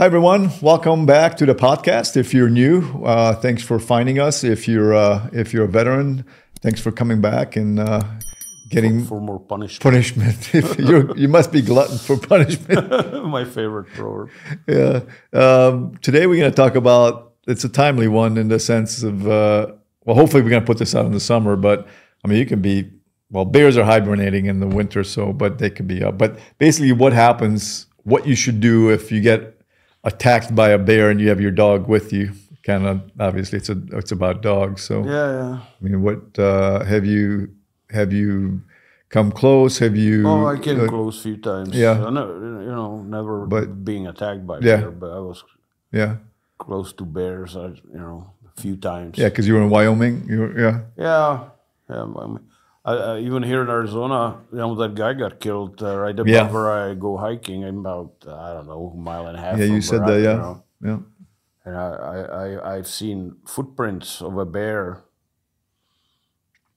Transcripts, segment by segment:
Hi, everyone. Welcome back to the podcast. If you're new, thanks for finding us. If you're a veteran, thanks for coming back and getting for more punishment. If you must be glutton for punishment. My favorite proverb. Yeah. Today we're going to talk about. It's a timely one in the sense of. Well, hopefully we're going to put this out in the summer, but I mean, you can be. Well, bears are hibernating in the winter, but they could be up. But basically, what happens? What you should do if you get attacked by a bear and you have your dog with you. Kind of obviously it's about dogs. So yeah. I mean, what have you come close? Have you? Oh, I came close a few times. Yeah. Never being attacked by yeah. bear, but I was close to bears. A few times. Yeah, because you were in Wyoming. Yeah. Even here in Arizona, that guy got killed right above where I go hiking. I'm about, I don't know, a mile and a half. Yeah, you said that, yeah. And I've seen footprints of a bear,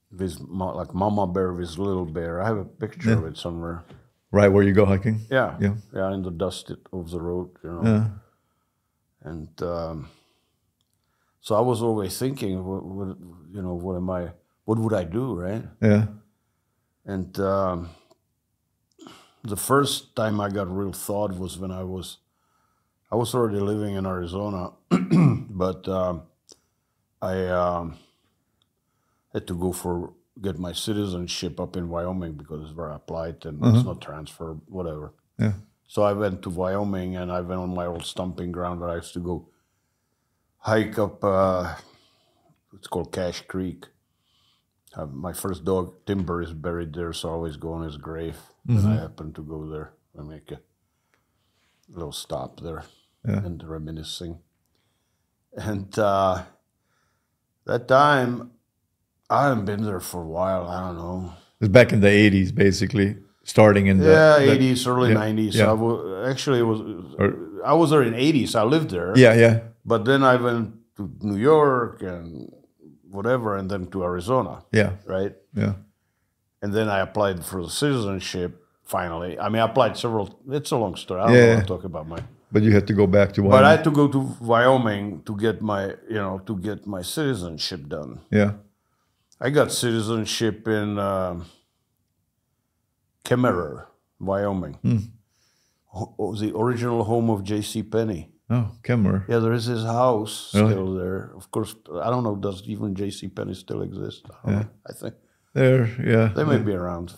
with like mama bear with little bear. I have a picture of it somewhere. Right where you go hiking? Yeah, in the dust of the road, Yeah. And so I was always thinking, what would I do, right? Yeah. And the first time I got real thought was when I was already living in Arizona, but I had to get my citizenship up in Wyoming because it's where I applied and it's not transfer, whatever. Yeah. So I went to Wyoming and I went on my old stomping ground where I used to go hike up, it's called Cache Creek. My first dog, Timber, is buried there, so I always go on his grave. And I happen to go there and make a little stop there and reminiscing. And that time, I haven't been there for a while. I don't know. It was back in the 80s, basically, starting in the 80s, early 90s. Yeah. I was there in 80s. I lived there. Yeah. But then I went to New York and whatever, and then to Arizona. Yeah. Right? Yeah. And then I applied for the citizenship finally. I mean, I applied several, it's a long story. I don't want to talk about But you had to go back to Wyoming. But I had to go to Wyoming to get my citizenship done. Yeah. I got citizenship in Kemmerer, Wyoming. The original home of J.C. Penney. Oh, Kemmerer. Yeah, there is his house still there. Of course, I don't know, does even J.C. Penney still exist? I think. They may be around,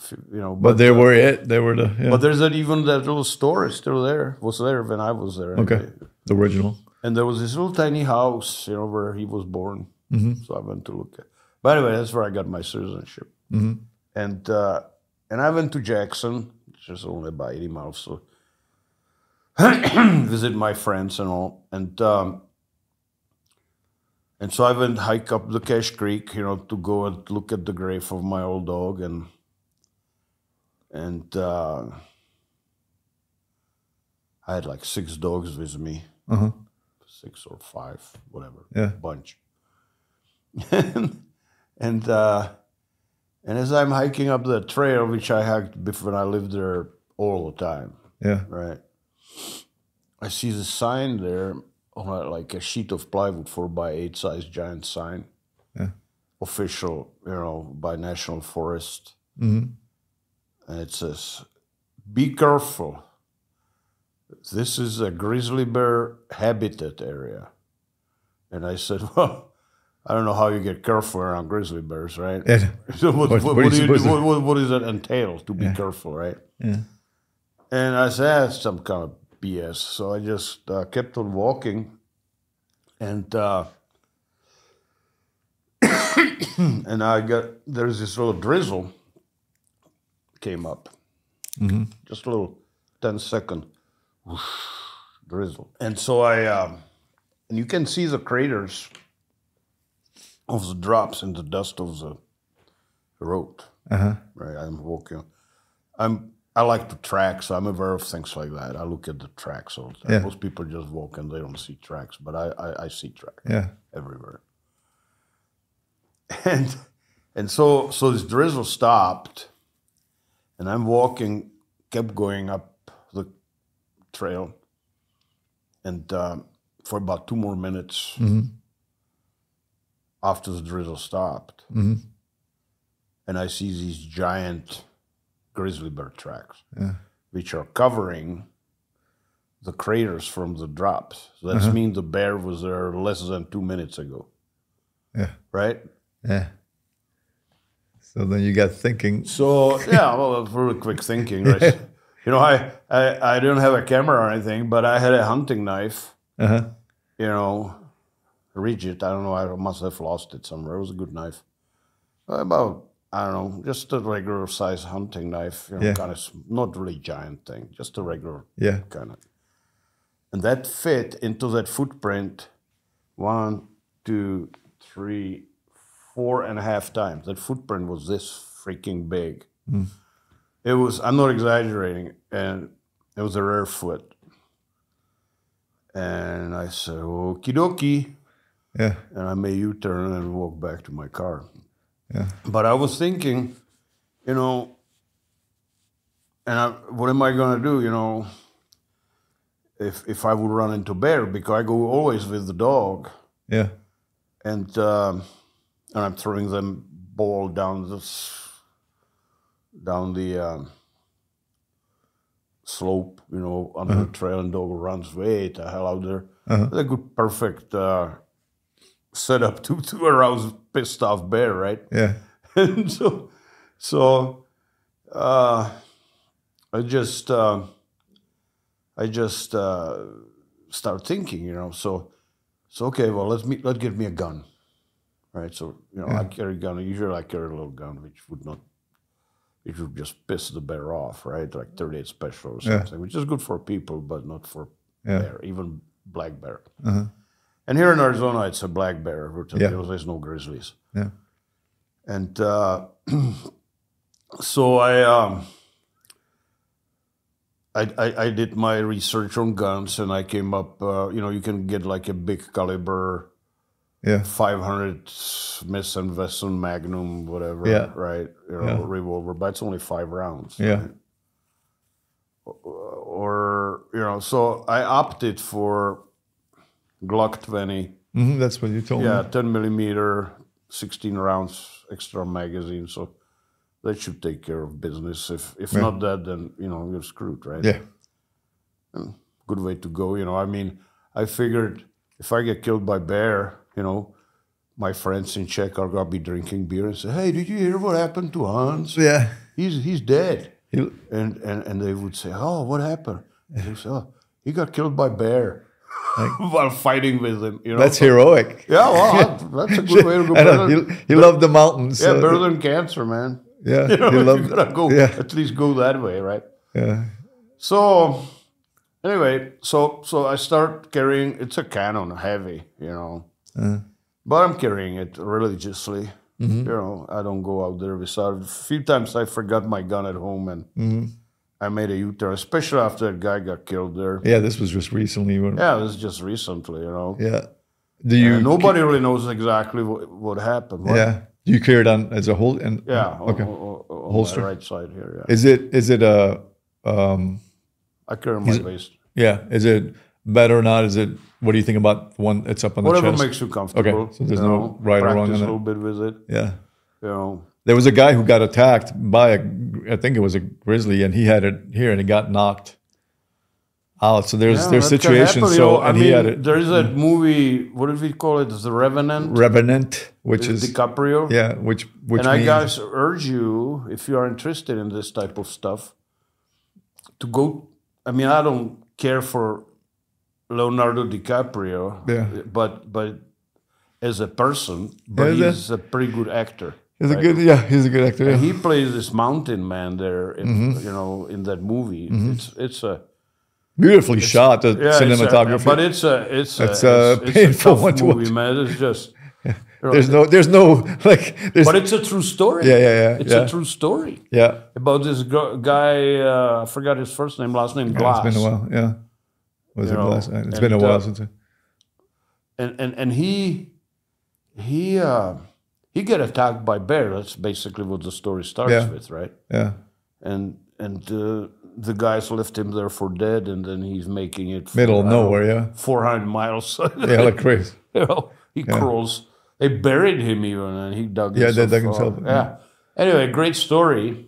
But they were it. They were the. Yeah. But there's that little store is still there. Was there when I was there. Okay, the original. And there was this little tiny house, where he was born. So I went to look at. But anyway, that's where I got my citizenship. And I went to Jackson, which is only about 80 miles, so visit my friends and all. And so I went hike up the Cache Creek, to go and look at the grave of my old dog, and I had like 6 dogs with me, 6 or 5, whatever, bunch. And as I'm hiking up the trail, which I hiked when I lived there all the time, right? I see the sign there. Like a sheet of plywood, 4x8 size giant sign, official, by National Forest. And it says, "Be careful. This is a grizzly bear habitat area." And I said, "Well, I don't know how you get careful around grizzly bears, right?" So what does that entail to be careful, right? Yeah. And I said, "That's some kind of BS." So I just kept on walking, and there's this little drizzle came up, just a little 10-second whoosh, drizzle, and so and you can see the craters of the drops in the dust of the road. Right, I'm walking. I like to track, so I'm aware of things like that. I look at the tracks all the time. Yeah. Most people just walk and they don't see tracks, but I see tracks everywhere. And so this drizzle stopped, and I'm walking, kept going up the trail, And for about 2 more minutes after the drizzle stopped, and I see these giant grizzly bear tracks, which are covering the craters from the drops. So that means the bear was there less than 2 minutes ago. Yeah. Right? Yeah. So then you got thinking. So, yeah, well, really quick thinking, right? You know, I didn't have a camera or anything, but I had a hunting knife, you know, rigid. I don't know, I must have lost it somewhere. It was a good knife. About, I don't know, just a regular size hunting knife, you know, kind of, not really giant thing, just a regular kind of. And that fit into that footprint 1, 2, 3, 4.5 times. That footprint was this freaking big. It was, I'm not exaggerating, and it was a rare foot. And I said, okie dokie. Yeah. And I made a U-turn and walked back to my car. Yeah. But I was thinking, you know, and what am I going to do, you know, if I would run into bear, because I go always with the dog. Yeah. And I'm throwing them ball down the slope, you know, under the trail, and dog runs way the hell out there. It's a good, perfect setup to arouse pissed off bear, right? Yeah. And so I just start thinking, you know. So okay, well, let's get me a gun, right? So you know, I carry a gun. Usually, I carry a little gun, which would just piss the bear off, right? Like 38 special or something, which is good for people, but not for bear, even black bear. And here in Arizona, it's a black bear. There's no grizzlies. Yeah. And so I did my research on guns, and I came up, you know, you can get like a big caliber, 500 Smith & Wesson Magnum, whatever, right? You know, revolver, but it's only 5 rounds. Yeah. Right? Or, you know, so I opted for Glock 20. That's what you told me. Yeah, 10 millimeter, 16 rounds, extra magazine. So that should take care of business. If not that, then, you know, you're screwed, right? Yeah. And good way to go, you know. I mean, I figured if I get killed by bear, you know, my friends in Czech are going to be drinking beer and say, hey, did you hear what happened to Hans? Yeah. He's dead. And they would say, oh, what happened? And they say, oh, he got killed by bear. While fighting with him, you know. That's heroic. Yeah, well, that's a good way to go. He loved the mountains. Yeah, better than cancer, man. Yeah, you know, you gotta go. Yeah. At least go that way, right? Yeah. So anyway, so I start carrying. It's a Canon, heavy, you know, but I'm carrying it religiously. You know, I don't go out there without. A few times I forgot my gun at home, and I made a U-turn, especially after that guy got killed there. Yeah, this was just recently. Yeah, this is just recently, you know. Yeah. Nobody really knows exactly what happened. Yeah. Do you carry it on as a hold? Yeah. Okay. On holster. My right side here. Yeah. Is it a? I carry on my waist. Yeah. Is it better or not? What do you think about the one that's up on the chest? Whatever makes you comfortable. Okay. So there's no right or wrong on that. Practice a little bit with it. Yeah. You know. There was a guy who got attacked by I think it was a grizzly, and he had it here, and he got knocked out. So there's situations. So and he had it. There is that movie. What did we call it? The Revenant. Revenant, which is DiCaprio. Yeah, which. And I guys urge you, if you are interested in this type of stuff, to go. I mean, I don't care for Leonardo DiCaprio. Yeah. But as a person, but he's a pretty good actor. He's a good actor. Yeah. And he plays this mountain man there, you know, in that movie. It's a beautifully shot, the cinematography. But it's a painful one to movie, watch. Man. It's just there's no but it's a true story. Yeah. It's a true story. Yeah. About this guy. I forgot his first name, last name. Glass. It's been a while. Yeah. Was it Glass? It's been a while since. And he get attacked by bear. That's basically what the story starts with, right? Yeah. And the guys left him there for dead, and then he's making it middle of nowhere, 400 miles. Yeah, like crazy. He crawls. They buried him even, and he dug himself. Yeah, they dug himself. Yeah. Anyway, great story.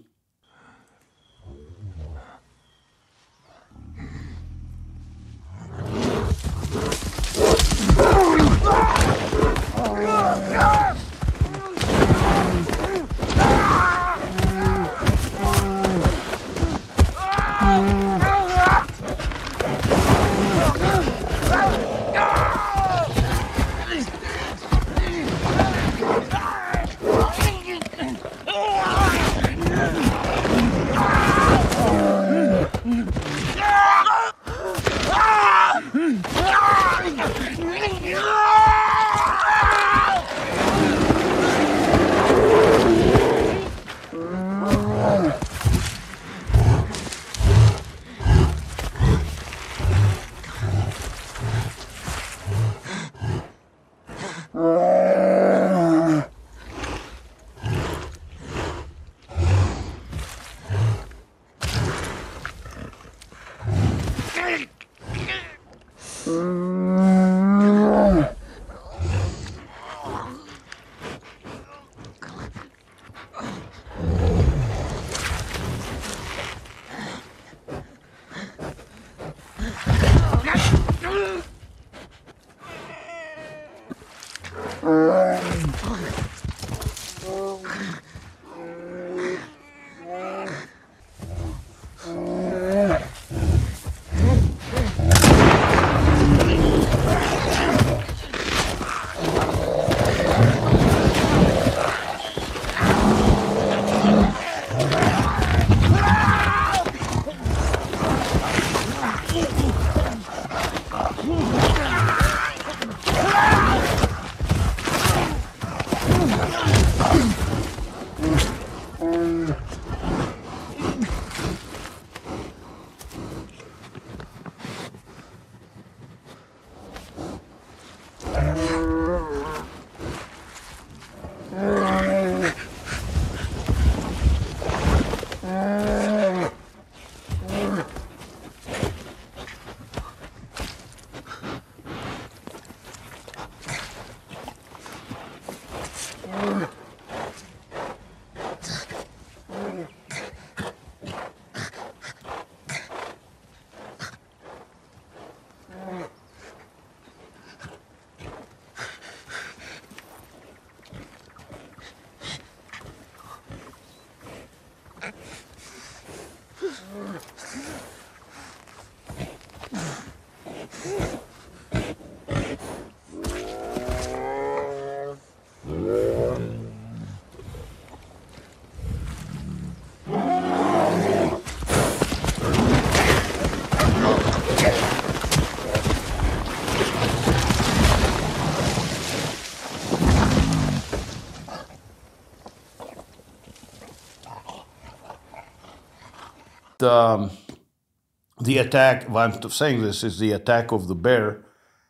The attack, why I'm saying this, is the attack of the bear.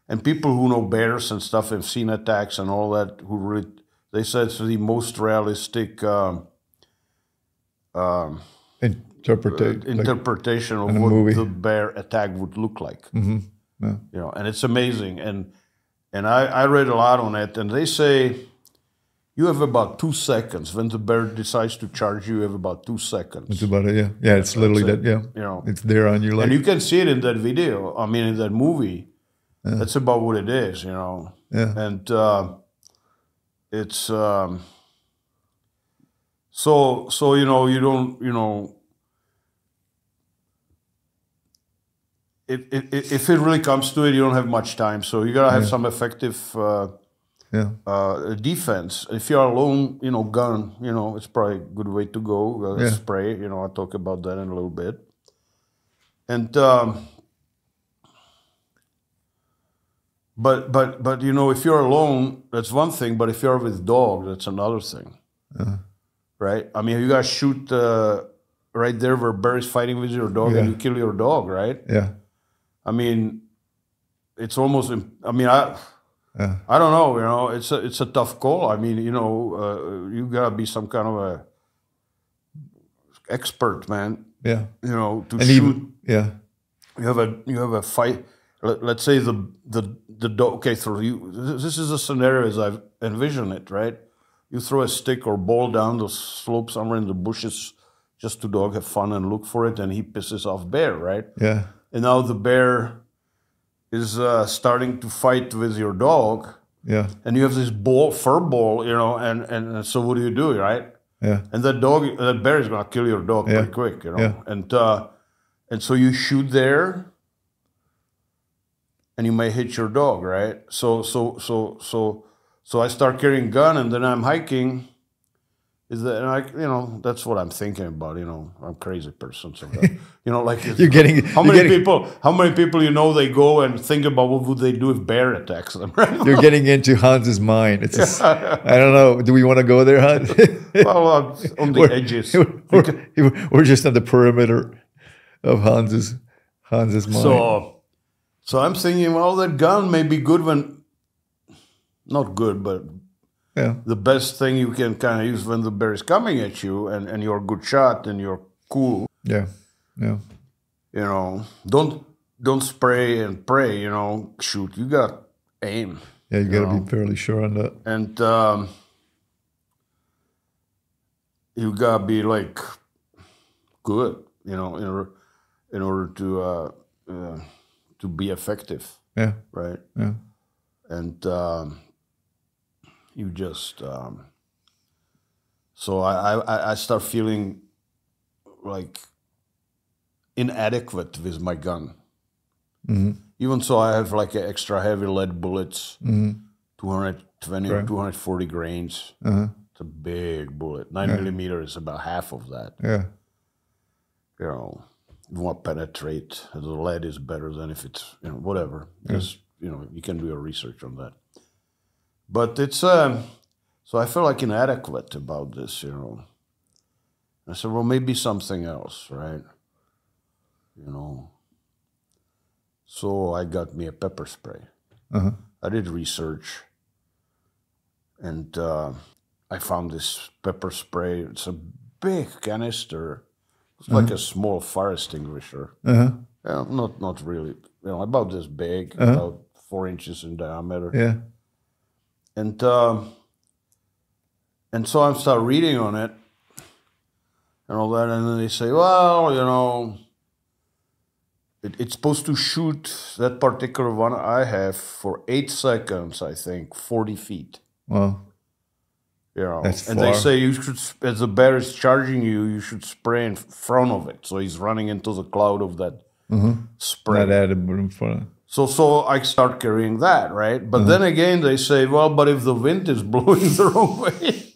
And people who know bears and stuff have seen attacks and all that, who really, they said it's the most realistic interpretation of what the bear attack would look like. Mm-hmm. Yeah. You know, and it's amazing. And I read a lot on it, and they say you have about 2 seconds. When the bear decides to charge you, you have about 2 seconds. That's about it, yeah. Yeah, it's literally that, yeah. You know, it's there on you. Like, and you can see it in that video, I mean, in that movie. Yeah. That's about what it is, you know. Yeah. And it's, so, you know, you don't, you know, if it really comes to it, you don't have much time. So you gotta have some effective defense. If you're alone, you know, gun, you know, it's probably a good way to go. Spray, you know, I'll talk about that in a little bit. And but you know, if you're alone, that's one thing. But if you're with dog, that's another thing, right? I mean, you guys shoot right there where bear is fighting with your dog, and you kill your dog, right? Yeah. I mean, it's almost. I mean, I don't know. You know, it's a tough call. I mean, you know, you gotta be some kind of a expert, man. Yeah. You know, to and shoot. Even, yeah. You have a fight. Let's say the dog. Okay, so this is a scenario as I've envisioned it, right? You throw a stick or ball down the slope somewhere in the bushes, just to dog have fun and look for it, and he pisses off bear, right? Yeah. And now the bear is starting to fight with your dog. Yeah. And you have this fur ball, you know, and so what do, right? Yeah. And that bear is gonna kill your dog pretty quick, you know. Yeah. And so you shoot there, and you may hit your dog, right? So I start carrying a gun, and then I'm hiking. That's what I'm thinking about. You know, I'm a crazy person. So you know, like how many people you know they go and think about what would they do if bear attacks them. Right? You're getting into Hans's mind. It's I don't know. Do we want to go there, Hans? Well, on the edges. We're just on the perimeter of Hans's mind. So I'm thinking, well, that gun may be good not good, but the best thing you can kind of use when the bear is coming at you, and you're a good shot and you're cool. Yeah, yeah. You know, don't spray and pray. You know, shoot. You got aim. Yeah, you got to be fairly sure on that. And you gotta be like good. You know, in order to be effective. Yeah. Right. Yeah. And you just so I start feeling like inadequate with my gun. Mm-hmm. Even so, I have like extra heavy lead bullets, 220 or 240 grains. It's a big bullet. 9 millimeter is about half of that. Yeah. You know, you want to penetrate. The lead is better than if it's, you know, whatever. Just, you know, you can do your research on that. But it's, so I feel like inadequate about this, you know. I said, well, maybe something else, right? You know. So I got me a pepper spray. I did research, and I found this pepper spray. It's a big canister. It's like a small fire extinguisher. Yeah, not really. You know, about this big, about 4 inches in diameter. Yeah. And so I start reading on it and all that, and then they say, well, you know, it's supposed to shoot that particular one I have for 8 seconds, I think, 40 feet. Well, you know, that's and far. they say you should, as the bear is charging you, you should spray in front of it. So he's running into the cloud of that spray. Not added, but in front. So I start carrying that, right? But then again, they say, well, but if the wind is blowing the wrong way,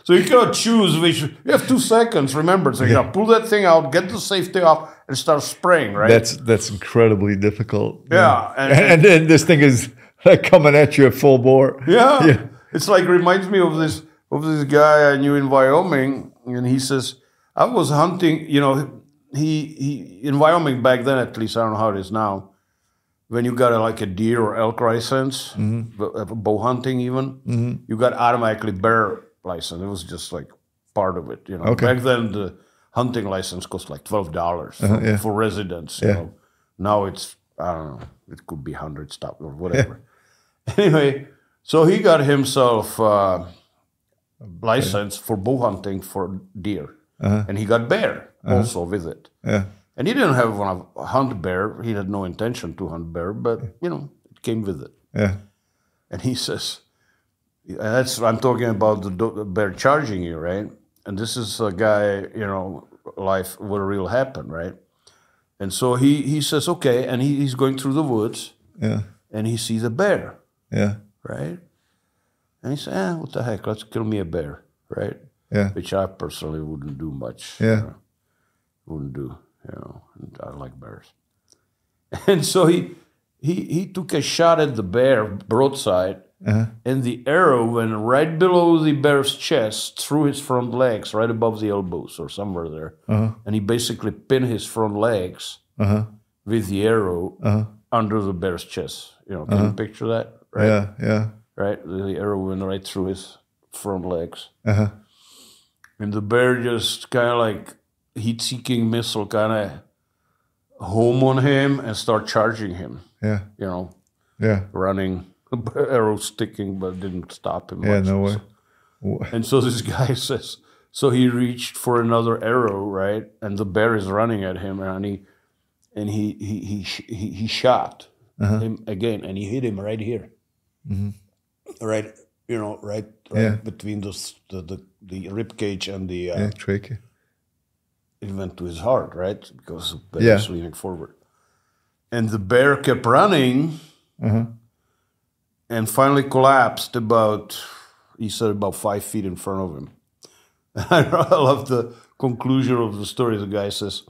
so you cannot choose which. You have 2 seconds. Remember, so you gotta pull that thing out, get the safety off, and start spraying, right? That's incredibly difficult. Yeah, and then this thing is like coming at you at full bore. Yeah. It's like reminds me of this guy I knew in Wyoming, and he says, I was hunting. You know, he in Wyoming back then, at least I don't know how it is now. When you got like a deer or elk license, bow hunting even, you got automatically bear license. It was just like part of it, you know. Okay. Back then, the hunting license cost like $12 for residents. You know. Now it's, I don't know, it could be 100 stuff or whatever. Anyway, so he got himself license for bow hunting for deer, and he got bear also with it. Yeah. And he didn't want to hunt bear. He had no intention to hunt bear, but, you know, it came with it. Yeah. And he says, I'm talking about the bear charging you, right? And this is a guy, you know, life, what will happen, right? And so he says, okay, and he's going through the woods, and he sees a bear, right? And he says, what the heck, let's kill me a bear, right? Yeah. Which I personally wouldn't do much. Yeah. Wouldn't do. You know, I like bears. And so he took a shot at the bear broadside, and the arrow went right below the bear's chest, through his front legs, right above the elbows or somewhere there. And he basically pinned his front legs with the arrow under the bear's chest. You know, can you picture that? Right? Yeah, yeah. Right? The arrow went right through his front legs. And the bear just kind of like heat-seeking missile kind of home on him and start charging him. Yeah. You know. Yeah. Running, arrow sticking, but didn't stop him. Yeah, much. no way. And so this guy says, so he reached for another arrow, right? And the bear is running at him, and he shot him again, and he hit him right here, right, you know, right between the rib cage and the trachea. It went to his heart, right, because the bear was leaning forward, and the bear kept running. And finally collapsed he said about 5 feet in front of him. I love the conclusion of the story. The guy says,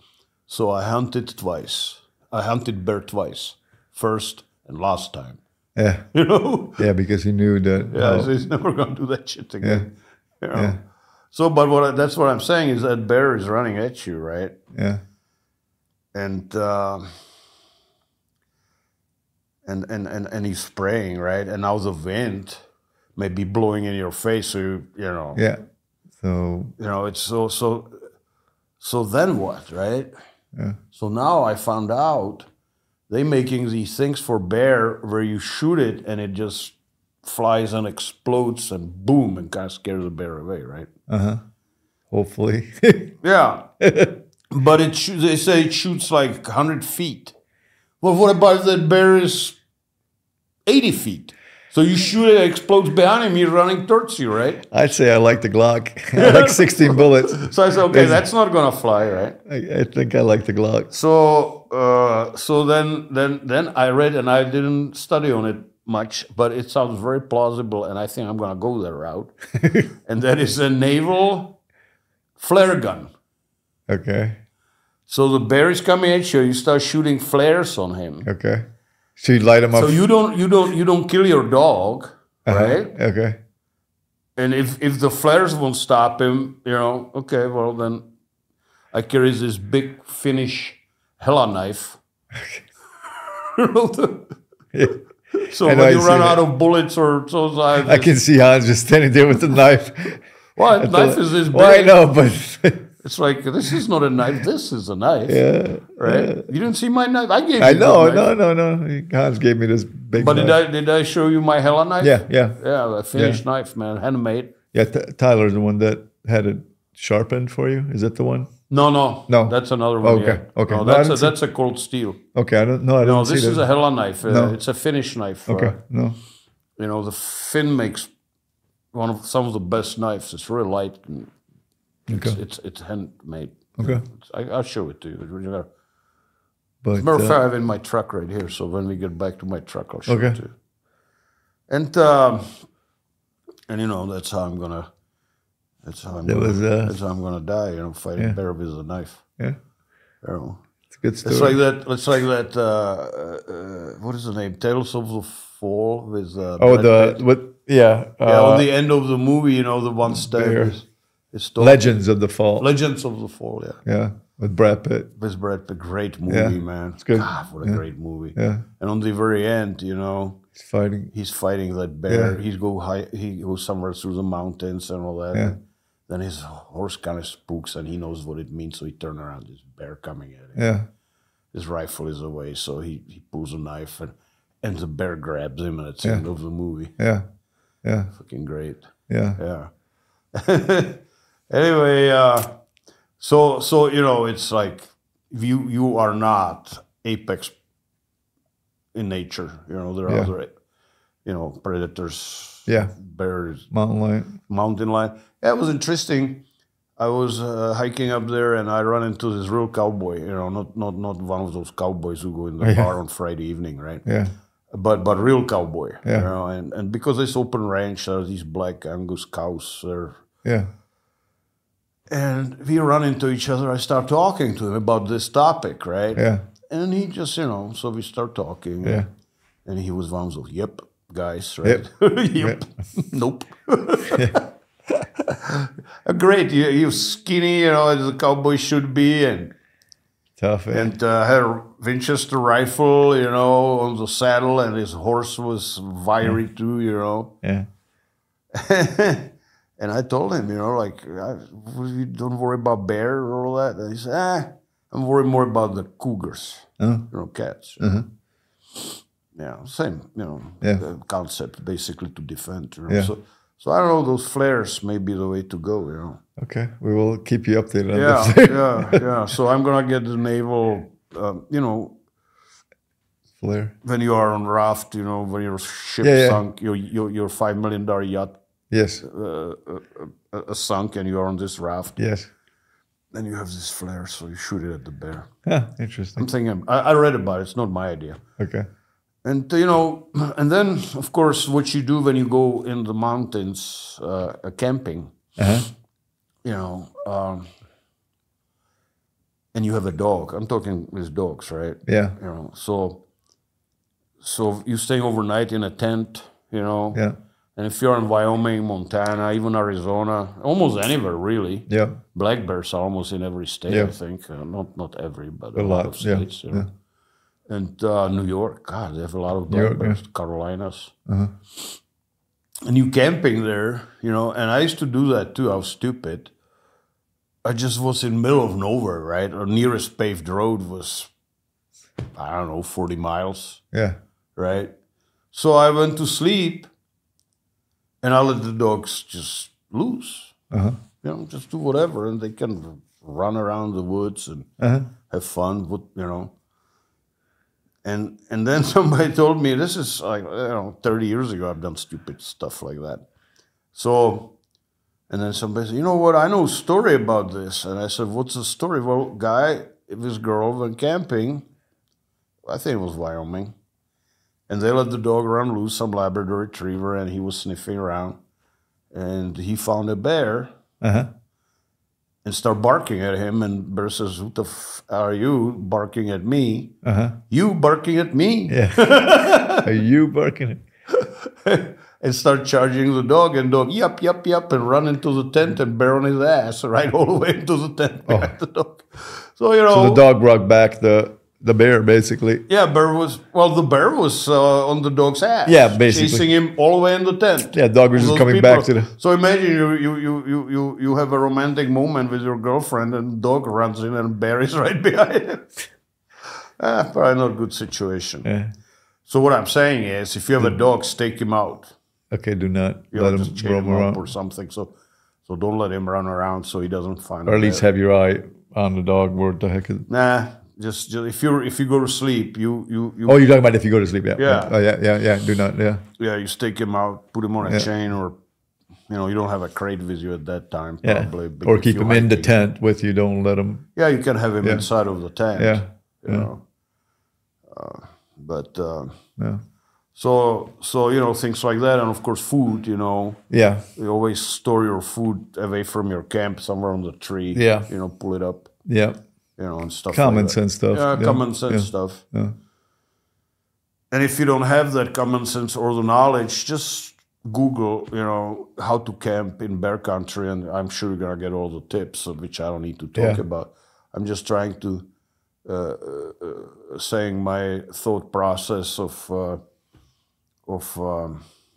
so I hunted twice. I hunted bear twice. First and last time. Yeah. You know? Yeah, because he knew that. Yeah, so he's never going to do that shit again. Yeah. You know? So, but that's what I'm saying is that bear is running at you, right? Yeah. And he's spraying, right? And now the wind may be blowing in your face, so you know. Yeah. So you know, it's so then what, right? Yeah. So now I found out they making these things for bear where you shoot it and it just flies and explodes and boom and kind of scares the bear away, right? Hopefully. Yeah. But they say it shoots like 100 feet. Well, what about if that bear is 80 feet? So you shoot it, it explodes behind him, he's running towards you, right? I'd say I like the Glock. I like 16 bullets. So I said, okay, that's not going to fly, right? I think I like the Glock. So then I read, and I didn't study on it much, but it sounds very plausible, and I think I'm going to go that route. And that is a naval flare gun. Okay. So the bear is coming at you. You start shooting flares on him. Okay. So you light him up. So you don't kill your dog, right? Okay. And if the flares won't stop him, you know, okay, well then, I carry this big Finnish hella knife. So when you run out of bullets or so, I can see Hans just standing there with the knife. Well, the knife is this big. Well, I know, but. It's like, this is not a knife, this is a knife. Yeah. Right? Yeah. You didn't see my knife? I gave you I know, no. Hans gave me this big knife. But did I show you my hella knife? Yeah. Yeah, a Finnish knife, man, handmade. Yeah, Tyler's the one that had it sharpened for you. Is that the one? No. That's another one. Okay, yeah. okay. No, that's a cold steel. Okay, I don't know. No, this is a hella knife. It's a Finnish knife. Okay, no. You know, the Finn makes some of the best knives. It's really light. And it's handmade. Okay. I'll show it to you. But, as a matter of fact, I have in my truck right here. So when we get back to my truck, I'll show it to you. And you know, that's how I'm gonna die. You know, fighting a bear with a knife. Yeah. You know. It's a good story. It's like that. What is the name? Tales of the Fall with. On the end of the movie, you know, the one step is Legends of the Fall. Legends of the Fall. Yeah. Yeah. With Brad Pitt. Great movie, man. It's good. God, what a great movie. Yeah. And on the very end, you know, he's fighting that bear. Yeah. He goes somewhere through the mountains and all that. Yeah. Then his horse kind of spooks and he knows what it means. So he turns around, this bear coming at him. Yeah. His rifle is away. So he pulls a knife and the bear grabs him, and it's the end of the movie. Yeah. Yeah. Fucking great. Yeah. Yeah. Anyway, so you know, it's like you are not apex in nature. You know, there are other, you know, predators. Yeah. Bears. Mountain lion. Yeah, it was interesting. I was hiking up there, and I run into this real cowboy. You know, not one of those cowboys who go in the bar on Friday evening, right? Yeah. But real cowboy. Yeah. You know, and because it's open range, there are these black Angus cows there. Yeah. And we run into each other. I start talking to him about this topic, right? Yeah. And he just, you know, so we start talking. Yeah. And he was one of those, yep, guys, right? Yep. Nope. Great. You're skinny, you know, as a cowboy should be. And tough. And had a Winchester rifle, you know, on the saddle. And his horse was wiry too, you know. Yeah. And I told him, you know, like, you don't worry about bear or all that. And he said, I'm worried more about the cougars, you know, cats. Yeah, same, you know, concept, basically to defend. You know? So I don't know, those flares may be the way to go, you know. Okay, we will keep you updated on this. Yeah. So I'm going to get the naval, you know, flare. When you are on raft, you know, when your ship sunk, your $5 million yacht sunk and you are on this raft. Yes. Then you have this flare, so you shoot it at the bear. Yeah, interesting. I'm thinking, I read about it. It's not my idea. Okay. And, you know, and then, of course, what you do when you go in the mountains camping, you know, and you have a dog. I'm talking with dogs, right? Yeah. You know, so you stay overnight in a tent, you know. Yeah. And if you're in Wyoming, Montana, even Arizona, almost anywhere really. Yeah. Black bears are almost in every state, I think. Not every, but a lot of states. You know? And New York, God, they have a lot of black bears. Carolinas. And you camping there, you know, and I used to do that too. I was stupid. I just was in the middle of nowhere, right? Our nearest paved road was, I don't know, 40 miles. Yeah. Right? So I went to sleep and I let the dogs just loose. You know, just do whatever. And they can run around the woods and have fun, you know. And then somebody told me, this is like, you know, 30 years ago, I've done stupid stuff like that. So, and then somebody said, you know what, I know a story about this. And I said, what's the story? Well, guy, this girl went camping, I think it was Wyoming, and they let the dog run loose, some Labrador retriever, and he was sniffing around. And he found a bear and started barking at him. And bear says, who the f are you barking at me? You barking at me? Yeah. Are you barking at and start charging the dog, and dog, yup, and run into the tent and bear on his ass, right all the way into the tent behind the dog. So, you know. So the dog brought back the bear, basically. Yeah, the bear was on the dog's ass. Yeah, basically. Chasing him all the way in the tent. Yeah, dog was just coming back to the... So imagine you have a romantic moment with your girlfriend and the dog runs in and bear is right behind him. Probably not a good situation. Yeah. So what I'm saying is, if you have a dog, stake him out. Okay, do not let him roam around. Or something. So don't let him run around so he doesn't find. Or at least have your eye on the dog. What the heck is? Nah. Just if you go to sleep, you. Oh, you're talking about if you go to sleep, yeah. Yeah. Oh, yeah. Do not, yeah. Yeah, you stake him out, put him on a chain, or, you know, you don't have a crate with you at that time, probably. Yeah. Or keep him in the tent with you. Don't let him. Yeah, you can have him inside of the tent. Yeah. You know. Yeah. So you know, things like that, and of course food. You know. Yeah. You always store your food away from your camp, somewhere on the tree. Yeah. You know, pull it up. Yeah. You know, and stuff. Common sense stuff. Yeah, common sense stuff. Yeah. And if you don't have that common sense or the knowledge, just Google, you know, how to camp in bear country, and I'm sure you're gonna get all the tips, of which I don't need to talk about. I'm just trying to saying my thought process of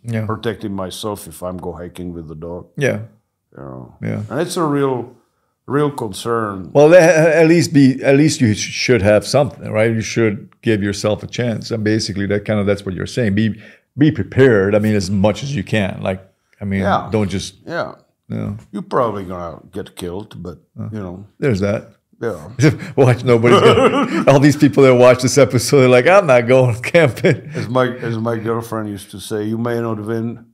protecting myself if I'm go hiking with the dog. Yeah. You know. Yeah. And it's a real concern. Well, at least you should have something, right? You should give yourself a chance, and basically that's what you're saying. Be prepared. I mean, as much as you can. Like, I mean, don't just You're probably gonna get killed, but you know, there's that. Yeah. Watch nobody's gonna, all these people that watch this episode, they're like, I'm not going camping. As my girlfriend used to say, you may not win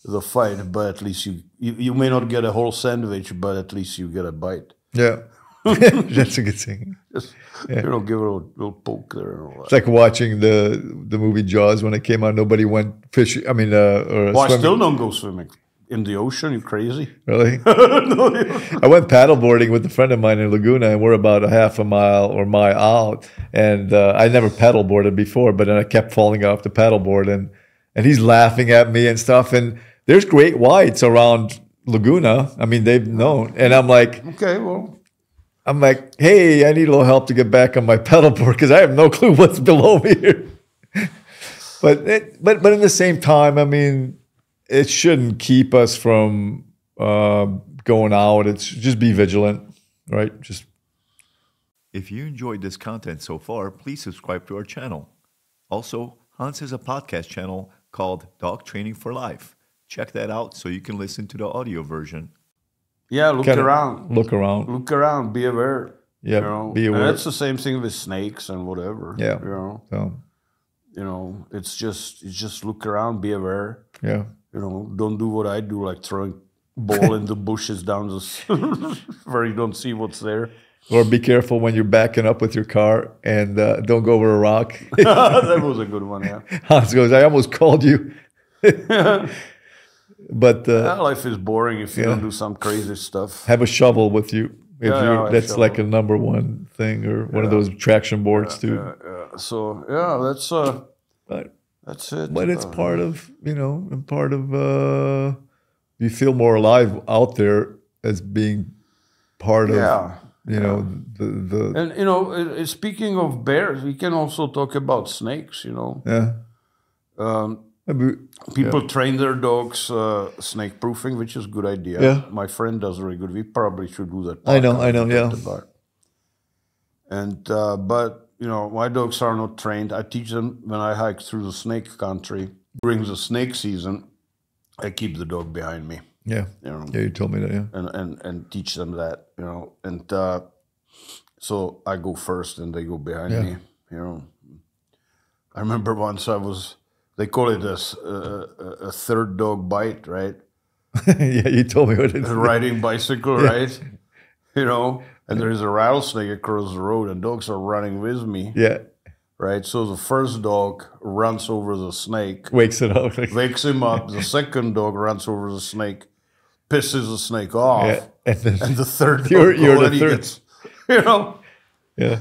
the fight, but at least you may not get a whole sandwich, but at least you get a bite. Yeah. That's a good thing. Just, you know, give it a little poke there and all that. It's like watching the movie Jaws when it came out. Nobody went fishing. I mean, or I still don't go swimming in the ocean. You crazy? Really? No, I went paddleboarding with a friend of mine in Laguna, and we're about a half a mile or mile out. And I never paddleboarded before, but then I kept falling off the paddleboard, and he's laughing at me and stuff. And there's great whites around Laguna. I mean, they've known. And I'm like, okay, well. I'm like, hey, I need a little help to get back on my paddleboard because I have no clue what's below me here. But in the same time, I mean, it shouldn't keep us from going out. It's just be vigilant, right? Just. If you enjoyed this content so far, please subscribe to our channel. Also, Hans has a podcast channel called Dog Training for Life. Check that out so you can listen to the audio version. Yeah, look around. Look around. Look around. Be aware. Yeah, you know? be aware. And that's the same thing with snakes and whatever. Yeah. You know. So. You know, it's just look around, be aware. Yeah. You know, don't do what I do, like throwing ball in the bushes down the where you don't see what's there. Or be careful when you're backing up with your car and don't go over a rock. That was a good one, yeah. Hans goes, I almost called you. But life is boring if you don't do some crazy stuff. Have a shovel with you. That's like a #1 thing, or one of those traction boards too. So that's it. But it's part of, you feel more alive out there as being part of. And speaking of bears, we can also talk about snakes. People train their dogs snake proofing, which is a good idea. Yeah. My friend does very good. We probably should do that. I know, yeah. And but my dogs are not trained. I teach them when I hike through the snake country during the snake season. I keep the dog behind me. Yeah, you told me that. Yeah, and teach them that, and so I go first and they go behind me. I remember once they call it a third dog bite, right? Yeah, you told me what it is. Riding bicycle, right? And there is a rattlesnake across the road, and dogs are running with me. Yeah. Right, so the first dog runs over the snake, wakes him up. The second dog runs over the snake, pisses the snake off, and the third dog, you're the third. Gets,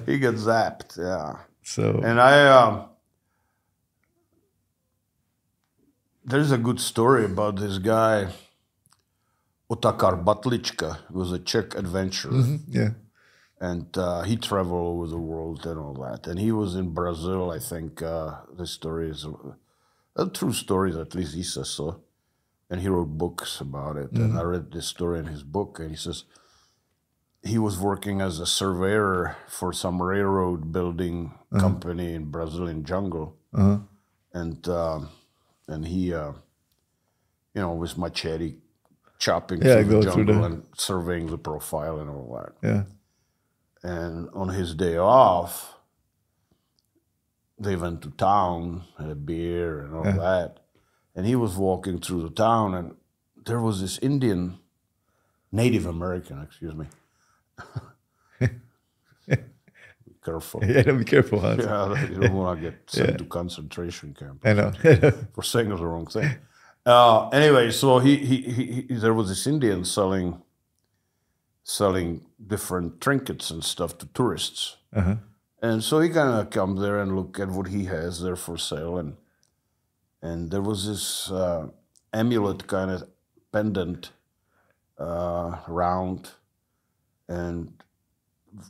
he gets zapped. Yeah. So and there's a good story about this guy, Otakar Batlička, who was a Czech adventurer. Mm-hmm. Yeah. And he traveled over the world and all that. And he was in Brazil, I think. This story is a true story, at least he says so. And he wrote books about it. Mm-hmm. And I read this story in his book. And he says he was working as a surveyor for some railroad building company in Brazilian jungle. And he, with machete, chopping through the jungle and surveying the profile and all that. Yeah. And on his day off, they went to town, had a beer and all that. And he was walking through the town, and there was this Native American, excuse me. Be careful. Yeah, be careful, Hans. Yeah, you don't want to get sent to concentration camp. I know. For saying the wrong thing. Anyway, so he there was this Indian selling different trinkets and stuff to tourists. And so he kind of come there and look at what he has there for sale. And there was this amulet kind of pendant, round and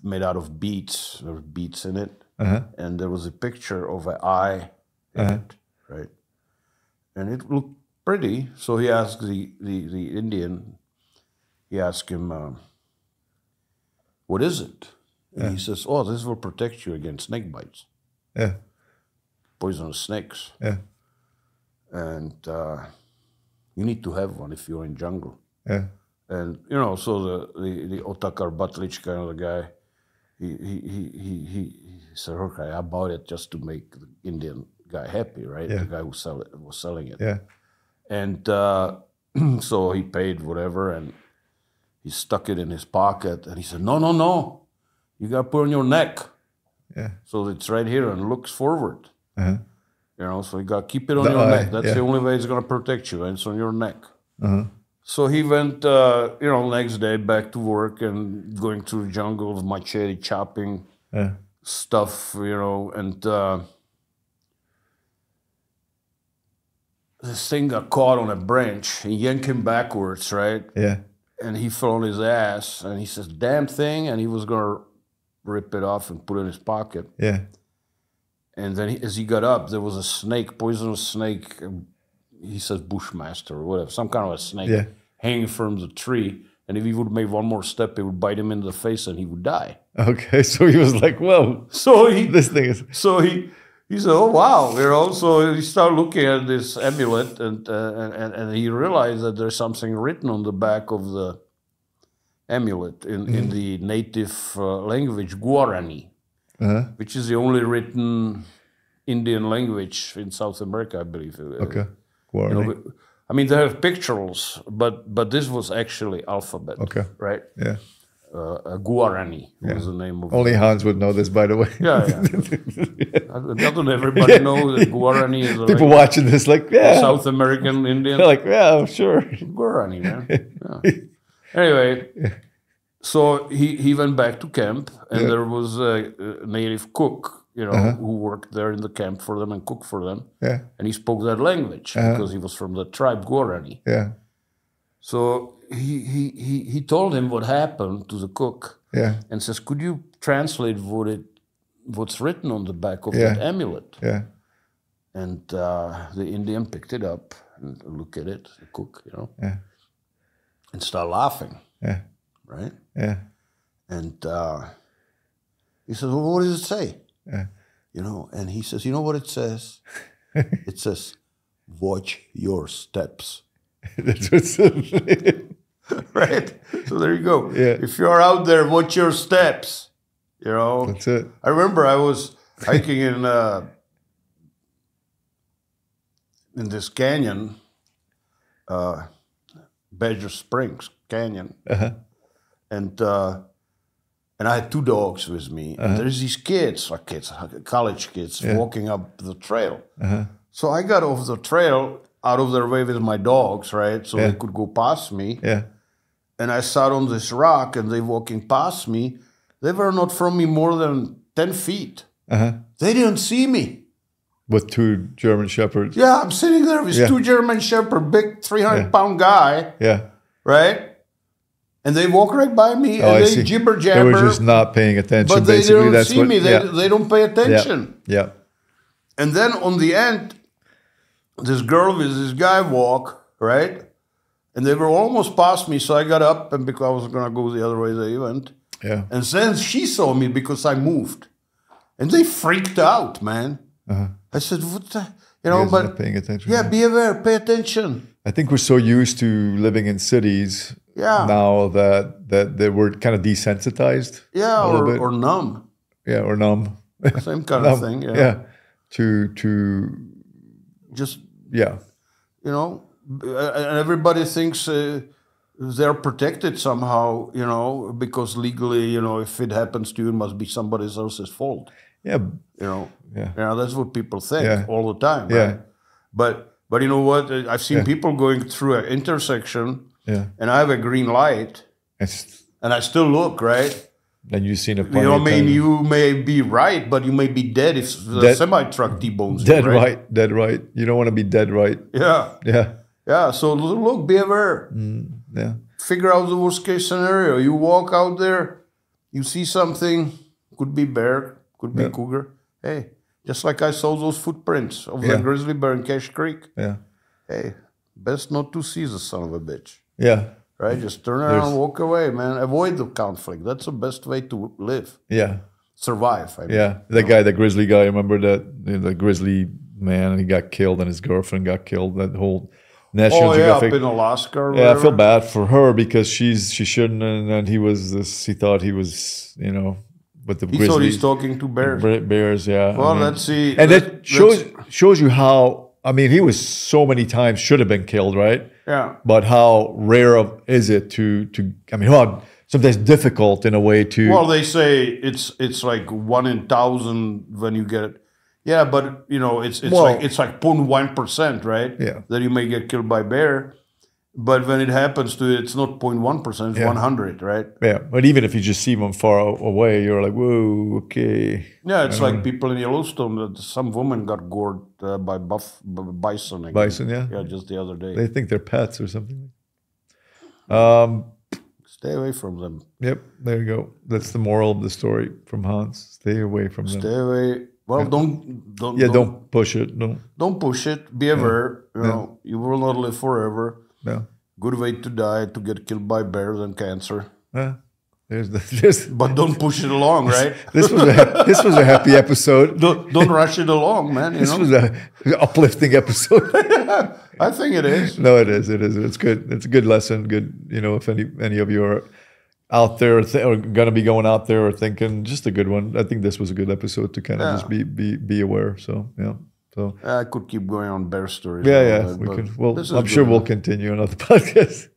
made out of beads. There were beads in it. And there was a picture of an eye in it, right? And it looked pretty. So he asked the Indian, he asked him, what is it? And he says, oh, this will protect you against snake bites. Yeah. Poisonous snakes. Yeah. And you need to have one if you're in jungle. Yeah. And, so the Otakar Batlička, the guy, he said, okay, I bought it just to make the Indian guy happy, right? Yeah. The guy who was selling it. Yeah. And so he paid whatever, and he stuck it in his pocket, and he said, no, you got to put it on your neck. Yeah. So it's right here and looks forward. So you got to keep it on your neck. That's the only way it's going to protect you, and it's on your neck. So he went, next day back to work and going through the jungle with machete chopping stuff, and this thing got caught on a branch. He yanked him backwards, right? Yeah. And he fell on his ass, and he says, damn thing, and he was going to rip it off and put it in his pocket. Yeah. And then as he got up, there was a snake, poisonous snake, he says bushmaster or whatever, some kind of a snake. Yeah. hanging from the tree. And if he would make one more step, it would bite him in the face and he would die. Okay, so he was like, whoa, this thing is... So he said, oh, wow, you know. So he started looking at this amulet and he realized that there's something written on the back of the amulet in the native language, Guarani, which is the only written Indian language in South America, I believe. Okay, Guarani. You know, I mean, they have pictorials, but this was actually alphabet, right? Yeah. Guarani was the name of Only Hans would know this, by the way. Yeah. Doesn't everybody know that Guarani is people watching this like, South American Indian? They're like, yeah, sure. Guarani, man. Yeah. Anyway, so he went back to camp, and there was a native cook, you know, who worked there in the camp for them and cooked for them. Yeah. And he spoke that language because he was from the tribe Guarani. Yeah. So he told him what happened to the cook. Yeah. And says, could you translate what's written on the back of that amulet? Yeah. And the Indian picked it up and looked at it, the cook, you know, and started laughing. Yeah. Right? Yeah. And he says, well, what does it say? Yeah. You know, and he says, you know what it says? It says, watch your steps. That's what's right? So there you go. Yeah. If you're out there, watch your steps. You know? That's it. I remember I was hiking in this canyon, Badger Springs Canyon. And I had 2 dogs with me. And there's these kids, college kids, walking up the trail. So I got off the trail, out of their way with my dogs, right? So they could go past me. Yeah. And I sat on this rock, and they walking past me. They were not from me more than 10 feet. They didn't see me. With 2 German shepherds. Yeah, I'm sitting there with 2 German shepherd, big 300-pound guy. Yeah. Right? And they walk right by me, and they jibber jabber. They were just not paying attention. But they basically. don't That's see what, me. They don't pay attention. Yeah. And then on the end, this girl with this guy walk, right? And they were almost past me, so I got up, and because I was going to go the other way they went. Yeah. And then she saw me because I moved. And they freaked out, man. I said, what the... You know, but... Not paying attention. Yeah, be aware, pay attention. I think we're so used to living in cities now that they were kind of desensitized. Yeah, or numb. Yeah, or numb. Same kind of thing. Yeah. To just you know, and everybody thinks they're protected somehow, you know, because legally, you know, if it happens to you, it must be somebody else's fault. Yeah. You know. Yeah. You know, that's what people think all the time. Right? Yeah. But you know what? I've seen people going through an intersection, and I have a green light, and I still look, right? And you've seen it. You know, I mean, you may be right, but you may be dead if the semi-truck T-bones you. Dead right. You don't want to be dead right. Yeah. Yeah. Yeah. So look, be aware. Yeah. Figure out the worst case scenario. You walk out there, you see something, could be bear, could be cougar. Hey, just like I saw those footprints of the grizzly bear in Cache Creek. Yeah. Hey, best not to see the son of a bitch. Yeah. Right? Just turn around and walk away, man. Avoid the conflict. That's the best way to live. Yeah. Survive. I mean. Yeah. The grizzly guy, remember that? The grizzly man, and he got killed, and his girlfriend got killed. That whole National Geographic. Up in Alaska or whatever. I feel bad for her because she shouldn't, and he was this, he thought he was, you know, but the grizzlies. He thought he's talking to bears. Bears, yeah. Well, let's see. And that shows you how, I mean, he was so many times should have been killed, right? Yeah. But how rare is it to I mean, how sometimes difficult in a way to... Well, they say it's like 1 in 1,000 when you get it. Yeah, but, you know, it's like 0.1%, right? Yeah. That you may get killed by bear. But when it happens to you, it's not 0.1%, it's 100, right? Yeah, but even if you just see them far away, you're like, whoa, okay. Yeah, it's like people in Yellowstone, that some woman got gored by bison. Again. Bison, yeah? Yeah, just the other day. They think they're pets or something. Stay away from them. Yep, there you go. That's the moral of the story from Hans. Stay away from them. Stay away. Well, don't push it. Don't push it. Be aware. You know, you will not live forever. Yeah. Good way to die, to get killed by bears and cancer. But don't push it along, right? This was a happy episode. Don't rush it along, man. This was a uplifting episode. I think it is. No, it is. It is. It's good. It's a good lesson. Good. You know, if any of you are out there or going to be going out there or thinking, just a good one. I think this was a good episode to kind of just be aware. So yeah. So I could keep going on bear stories. Yeah. We can. Well, I'm sure we'll continue another podcast.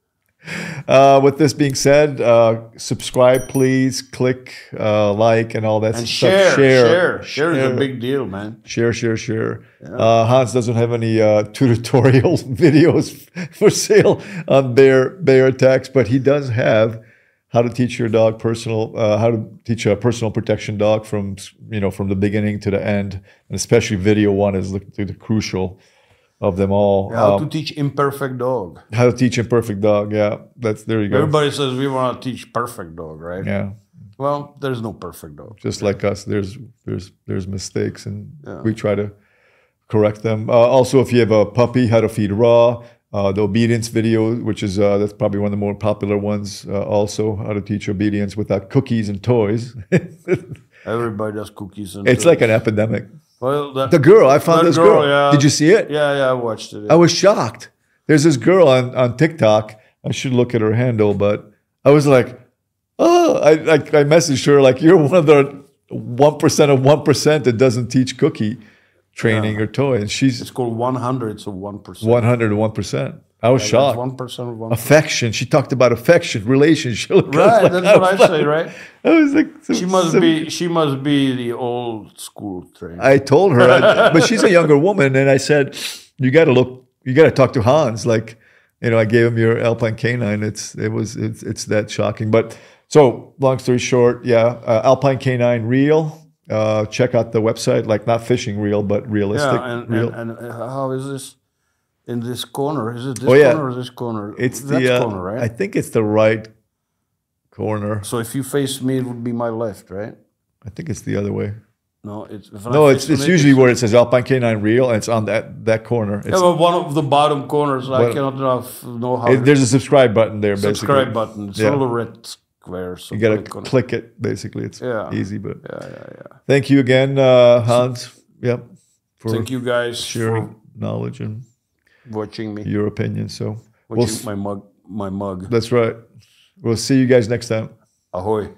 With this being said, subscribe, please. Click, like, and all that and stuff. Share is a big deal, man. Share. Yeah. Hans doesn't have any tutorial videos for sale on bear attacks, but he does have how to teach your dog how to teach a personal protection dog from the beginning to the end, and especially video one is the crucial of them all. How to teach imperfect dog. How to teach imperfect dog. Yeah, there you go. Everybody says we want to teach perfect dog, right? Yeah. Well, there's no perfect dog. Just like us, there's mistakes, and we try to correct them. Also, if you have a puppy, how to feed raw. The obedience video, which is that's probably one of the more popular ones. Also, how to teach obedience without cookies and toys. Everybody does cookies and it's toys. Like an epidemic. Well, I found this girl. Yeah. Did you see it? Yeah, I watched it. Yeah. I was shocked. There's this girl on TikTok. I should look at her handle, but I was like, oh, I messaged her like, you're one of the 1% of 1% that doesn't teach cookie training or toy, and it's called 100 of 1%. 100 of 1%. I was shocked. 1% of 1%. Affection. She talked about affection, relationship. Right, that's what I say, right? I was like, she must be the old school trainer. I told her, but she's a younger woman, and I said, you got to talk to Hans. Like, I gave him your Alpine Canine. It's that shocking. But so, long story short, Alpine Canine Real. Check out the website, like not fishing reel, but realistic. Yeah, and how is this in this corner? Is it this corner or this corner? It's that corner, right? I think it's the right corner. So if you face me, it would be my left, right? I think it's the other way. No, it's usually where it says Alpine Canine Reel, and it's on that corner. But one of the bottom corners, I cannot know how. There's a subscribe button there, basically. Subscribe button. It's a little red square. So you got to click it, basically. It's easy, but yeah. Thank you again, Hans. Yep. Thank you guys sharing knowledge and watching me. Your opinion. So my mug. That's right. We'll see you guys next time. Ahoy.